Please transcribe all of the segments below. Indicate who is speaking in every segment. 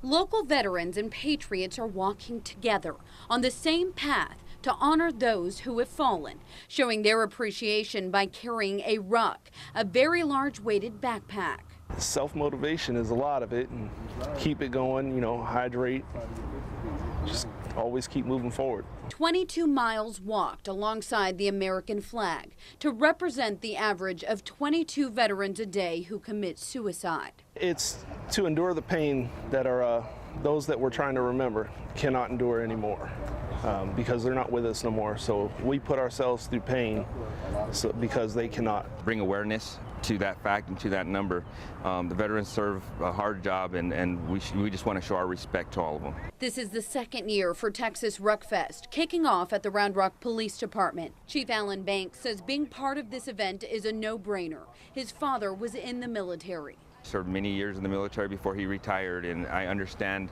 Speaker 1: Local veterans and patriots are walking together on the same path to honor those who have fallen, showing their appreciation by carrying a ruck, a very large weighted backpack.
Speaker 2: Self-motivation is a lot of it, and keep it going, hydrate, just always keep moving forward.
Speaker 1: 22 miles walked alongside the American flag to represent the average of 22 veterans a day who commit suicide.
Speaker 2: It's to endure the pain that those that we're trying to remember cannot endure anymore. Because they're not with us no more. So we put ourselves through pain because they cannot.
Speaker 3: Bring awareness to that fact and to that number. The veterans serve a hard job, and we just want to show our respect to all of them.
Speaker 1: This is the second year for Texas Ruck Fest, kicking off at the Round Rock Police Department. Chief Alan Banks says being part of this event is a no-brainer. His father was in the military.
Speaker 3: Served many years in the military before he retired, and I understand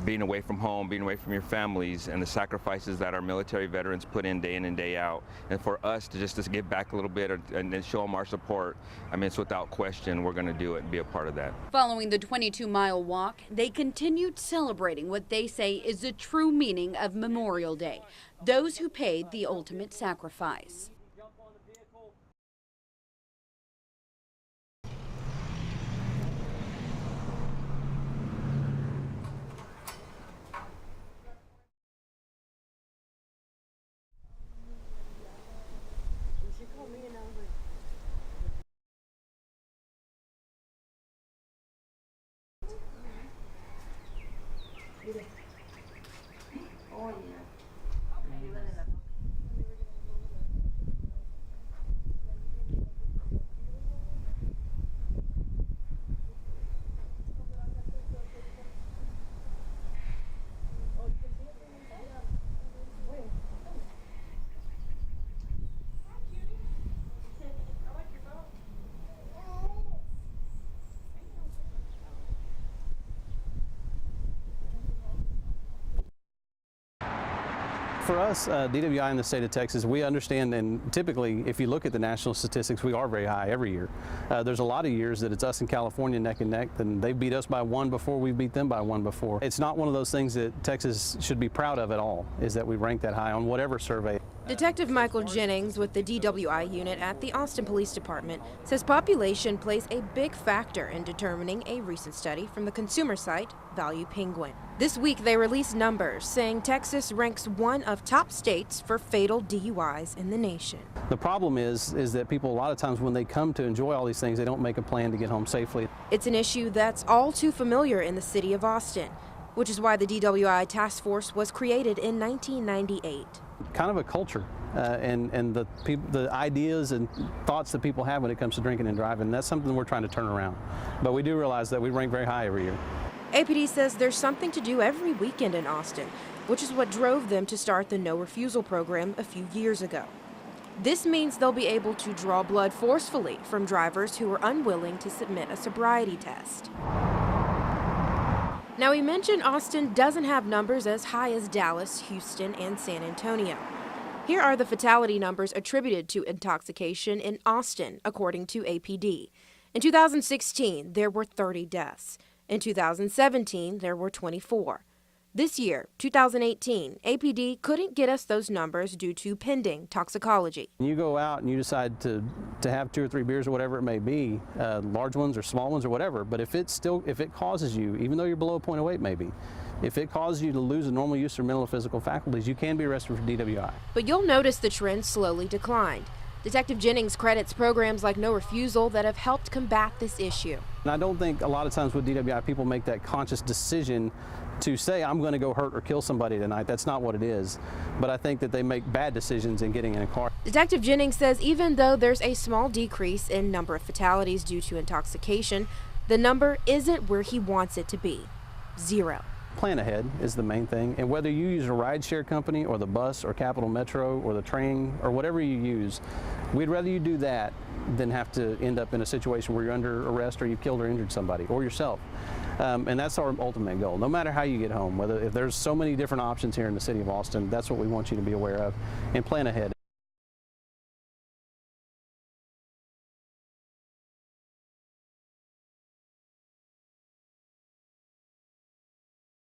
Speaker 3: being away from home, being away from your families, and the sacrifices that our military veterans put in and day out. And for us to just give back a little bit and then show them our support, I mean, it's without question we're going to do it and be a part of that.
Speaker 1: Following the 22-mile walk, they continued celebrating what they say is the true meaning of Memorial Day, those who paid the ultimate sacrifice.
Speaker 4: For us, DWI in the state of Texas, we understand, and typically, if you look at the national statistics, we are very high every year. There's a lot of years that it's us and California neck and neck, and they beat us by one before, we beat them by one before. It's not one of those things that Texas should be proud of at all, is that we rank that high on whatever survey.
Speaker 5: Detective Michael Jennings with the DWI unit at the Austin Police Department says population plays a big factor in determining a recent study from the consumer site Value Penguin. This week they released numbers saying Texas ranks one of top states for fatal DUIs in the nation.
Speaker 4: The problem is that people a lot of times when they come to enjoy all these things, they don't make a plan to get home safely.
Speaker 5: It's an issue that's all too familiar in the city of Austin, which is why the DWI task force was created in 1998.
Speaker 4: Kind of a culture and the ideas and thoughts that people have when it comes to drinking and driving. That's something we're trying to turn around. But we do realize that we rank very high every year.
Speaker 5: APD says there's something to do every weekend in Austin, which is what drove them to start the No Refusal program a few years ago. This means they'll be able to draw blood forcefully from drivers who are unwilling to submit a sobriety test. Now, we mentioned Austin doesn't have numbers as high as Dallas, Houston, and San Antonio. Here are the fatality numbers attributed to intoxication in Austin, according to APD. In 2016, there were 30 deaths. In 2017, there were 24. This year, 2018, APD couldn't get us those numbers due to pending toxicology.
Speaker 4: You go out and you decide to have 2 or 3 beers or whatever it may be, large ones or small ones or whatever, but if it causes you, even though you're below a point of weight maybe, if it causes you to lose a normal use of mental or physical faculties, you can be arrested for DWI.
Speaker 5: But you'll notice the trend slowly declined. Detective Jennings credits programs like No Refusal that have helped combat this issue.
Speaker 4: And I don't think a lot of times with DWI people make that conscious decision to say, I'm going to go hurt or kill somebody tonight. That's not what it is. But I think that they make bad decisions in getting in a car.
Speaker 5: Detective Jennings says even though there's a small decrease in number of fatalities due to intoxication, the number isn't where he wants it to be. 0.
Speaker 4: Plan ahead is the main thing, and whether you use a rideshare company or the bus or Capital Metro or the train or whatever you use, we'd rather you do that than have to end up in a situation where you're under arrest or you've killed or injured somebody or yourself. And that's our ultimate goal. No matter how you get home, if there's so many different options here in the city of Austin, that's what we want you to be aware of and plan ahead.